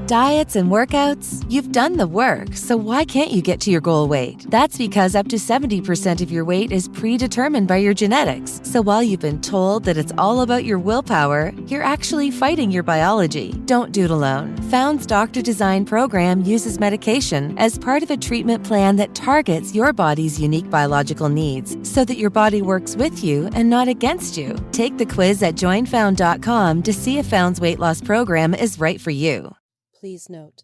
Diets and workouts, you've done the work, so why can't you get to your goal weight? That's because up to 70% of your weight is predetermined by your genetics. So while you've been told that it's all about your willpower, you're actually fighting your biology. Don't do it alone. Found's Doctor Design program uses medication as part of a treatment plan that targets your body's unique biological needs so that your body works with you and not against you. Take the quiz at joinfound.com to see if Found's weight loss program is right for you. Please note,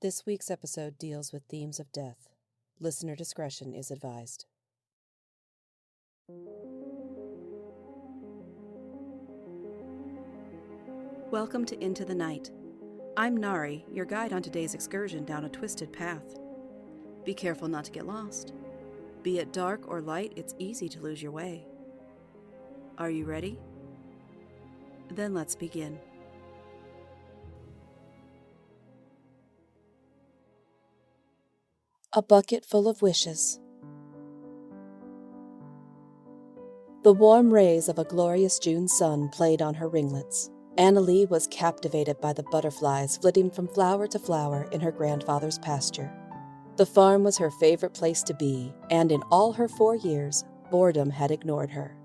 this week's episode deals with themes of death. Listener discretion is advised. Welcome to Into the Night. I'm Nari, your guide on today's excursion down a twisted path. Be careful not to get lost. Be it dark or light, it's easy to lose your way. Are you ready? Then let's begin. A bucket full of wishes. The warm rays of a glorious June sun played on her ringlets. Annalie was captivated by the butterflies flitting from flower to flower in her grandfather's pasture. The farm was her favorite place to be, and in all her 4 years, boredom had ignored her.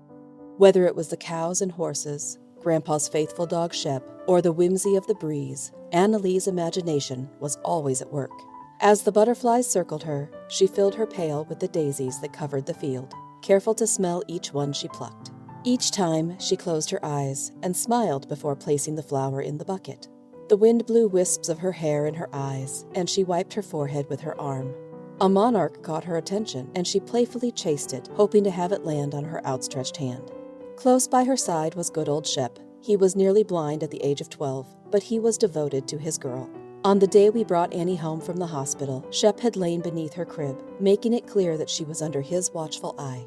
Whether it was the cows and horses, Grandpa's faithful dog Shep, or the whimsy of the breeze, Annalie's imagination was always at work. As the butterflies circled her, she filled her pail with the daisies that covered the field, careful to smell each one she plucked. Each time, she closed her eyes and smiled before placing the flower in the bucket. The wind blew wisps of her hair in her eyes, and she wiped her forehead with her arm. A monarch caught her attention, and she playfully chased it, hoping to have it land on her outstretched hand. Close by her side was good old Shep. He was nearly blind at the age of 12, but he was devoted to his girl. On the day we brought Annie home from the hospital, Shep had lain beneath her crib, making it clear that she was under his watchful eye.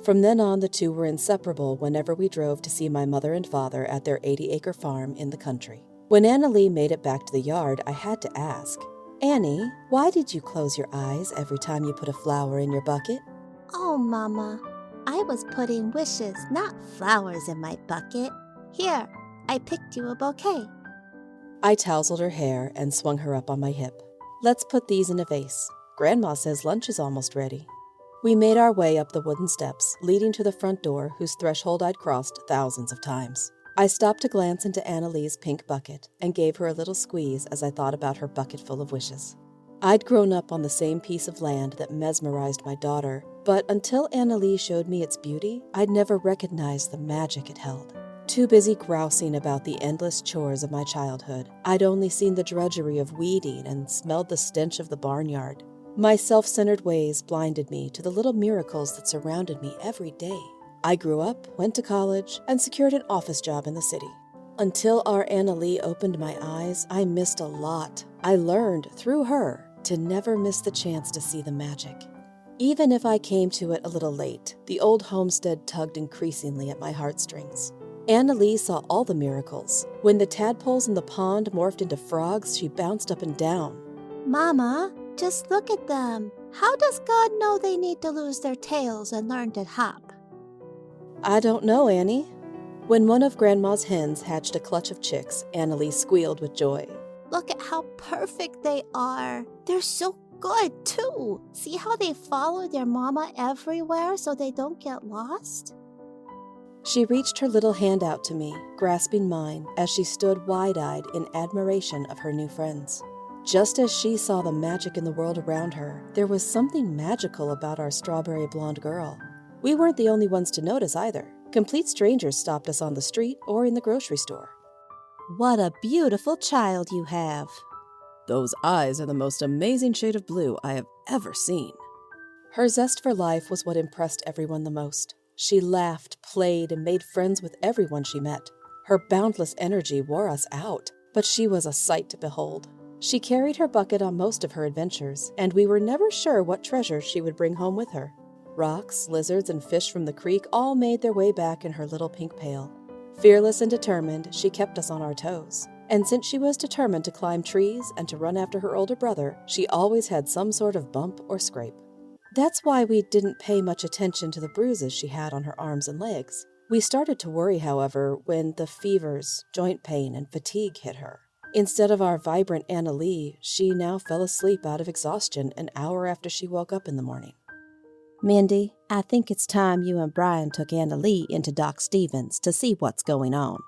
From then on, the two were inseparable whenever we drove to see my mother and father at their 80-acre farm in the country. When Annalie made it back to the yard, I had to ask, "Annie, why did you close your eyes every time you put a flower in your bucket?" "Oh, Mama, I was putting wishes, not flowers, in my bucket. Here, I picked you a bouquet." I tousled her hair and swung her up on my hip. "Let's put these in a vase. Grandma says lunch is almost ready." We made our way up the wooden steps, leading to the front door whose threshold I'd crossed thousands of times. I stopped to glance into Annalie's pink bucket and gave her a little squeeze as I thought about her bucket full of wishes. I'd grown up on the same piece of land that mesmerized my daughter, but until Annalie showed me its beauty, I'd never recognized the magic it held. Too busy grousing about the endless chores of my childhood, I'd only seen the drudgery of weeding and smelled the stench of the barnyard. My self-centered ways blinded me to the little miracles that surrounded me every day. I grew up, went to college, and secured an office job in the city. Until our Annalie opened my eyes, I missed a lot. I learned, through her, to never miss the chance to see the magic. Even if I came to it a little late, the old homestead tugged increasingly at my heartstrings. Annalie saw all the miracles. When the tadpoles in the pond morphed into frogs, she bounced up and down. "Mama, just look at them. How does God know they need to lose their tails and learn to hop?" "I don't know, Annie." When one of Grandma's hens hatched a clutch of chicks, Annalie squealed with joy. "Look at how perfect they are. They're so good, too. See how they follow their mama everywhere so they don't get lost?" She reached her little hand out to me, grasping mine, as she stood wide-eyed in admiration of her new friends. Just as she saw the magic in the world around her, there was something magical about our strawberry blonde girl. We weren't the only ones to notice either. Complete strangers stopped us on the street or in the grocery store. "What a beautiful child you have." "Those eyes are the most amazing shade of blue I have ever seen." Her zest for life was what impressed everyone the most. She laughed, played, and made friends with everyone she met. Her boundless energy wore us out, but she was a sight to behold. She carried her bucket on most of her adventures, and we were never sure what treasures she would bring home with her. Rocks, lizards, and fish from the creek all made their way back in her little pink pail. Fearless and determined, she kept us on our toes. And since she was determined to climb trees and to run after her older brother, she always had some sort of bump or scrape. That's why we didn't pay much attention to the bruises she had on her arms and legs. We started to worry, however, when the fevers, joint pain, and fatigue hit her. Instead of our vibrant Anna Lee, she now fell asleep out of exhaustion an hour after she woke up in the morning. Mindy, I think it's time you and Brian took Anna Lee into Doc Stevens to see what's going on.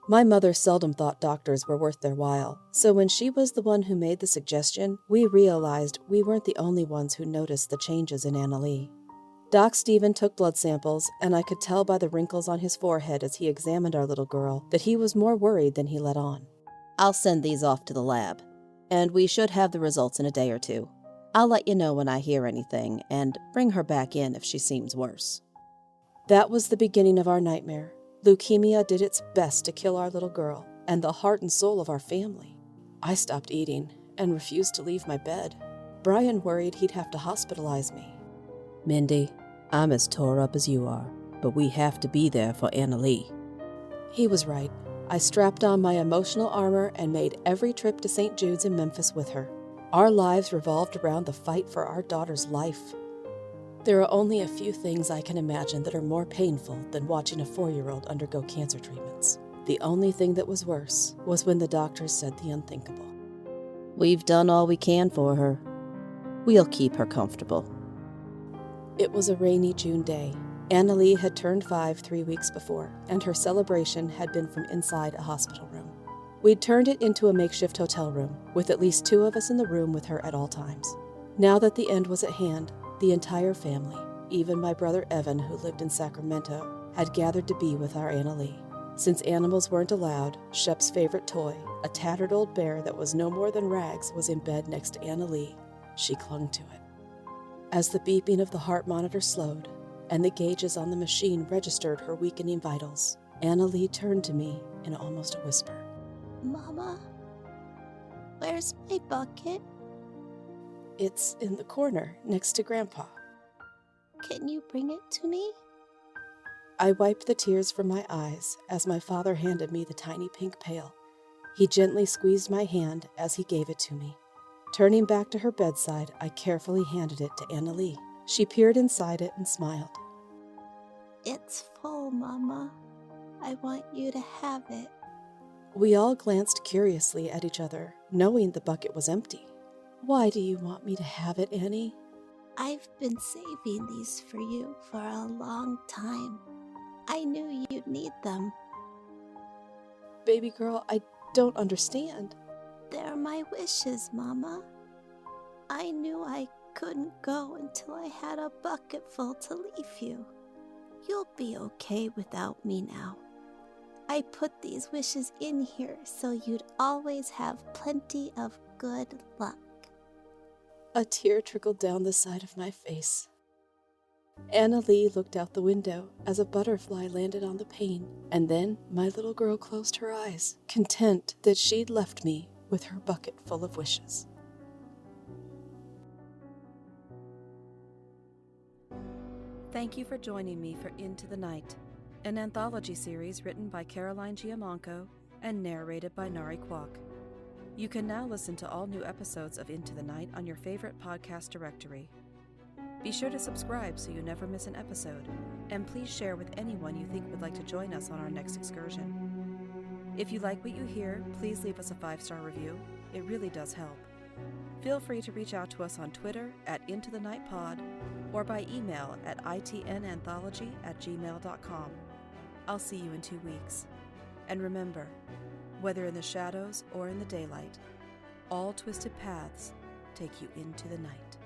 My mother seldom thought doctors were worth their while, so when she was the one who made the suggestion, we realized we weren't the only ones who noticed the changes in Anna Lee. Doc Steven took blood samples, and I could tell by the wrinkles on his forehead as he examined our little girl that he was more worried than he let on. I'll send these off to the lab, and we should have the results in a day or two. I'll let you know when I hear anything, and bring her back in if she seems worse. That was the beginning of our nightmare. Leukemia did its best to kill our little girl, and the heart and soul of our family. I stopped eating, and refused to leave my bed. Brian worried he'd have to hospitalize me. Mindy, I'm as tore up as you are, but we have to be there for Anna Lee. He was right. I strapped on my emotional armor and made every trip to St. Jude's in Memphis with her. Our lives revolved around the fight for our daughter's life. There are only a few things I can imagine that are more painful than watching a 4-year-old undergo cancer treatments. The only thing that was worse was when the doctors said the unthinkable. We've done all we can for her. We'll keep her comfortable. It was a rainy June day. Anna Lee had turned 5 3 weeks before, and her celebration had been from inside a hospital room. We'd turned it into a makeshift hotel room, with at least 2 of us in the room with her at all times. Now that the end was at hand, the entire family, even my brother Evan, who lived in Sacramento, had gathered to be with our Anna Lee. Since animals weren't allowed, Shep's favorite toy, a tattered old bear that was no more than rags, was in bed next to Anna Lee. She clung to it. As the beeping of the heart monitor slowed, and the gauges on the machine registered her weakening vitals, Anna Lee turned to me in almost a whisper. Mama, where's my bucket? It's in the corner next to Grandpa. Can you bring it to me? I wiped the tears from my eyes as my father handed me the tiny pink pail. He gently squeezed my hand as he gave it to me. Turning back to her bedside, I carefully handed it to Anna Lee. She peered inside it and smiled. It's full, Mama. I want you to have it. We all glanced curiously at each other, knowing the bucket was empty. Why do you want me to have it, Annie? I've been saving these for you for a long time. I knew you'd need them. Baby girl, I don't understand. They're my wishes, Mama. I knew I couldn't go until I had a bucket full to leave you. You'll be okay without me now. I put these wishes in here so you'd always have plenty of good luck. A tear trickled down the side of my face. Anna Lee looked out the window as a butterfly landed on the pane, and then my little girl closed her eyes, content that she'd left me with her bucket full of wishes. Thank you for joining me for Into the Night, an anthology series written by Caroline Giammanco and narrated by Nari. You can now listen to all new episodes of Into the Night on your favorite podcast directory. Be sure to subscribe so you never miss an episode, and please share with anyone you think would like to join us on our next excursion. If you like what you hear, please leave us a 5-star review. It really does help. Feel free to reach out to us on Twitter at IntoTheNightPod or by email at itnanthology@gmail.com. I'll see you in 2 weeks. And remember, whether in the shadows or in the daylight, all twisted paths take you into the night.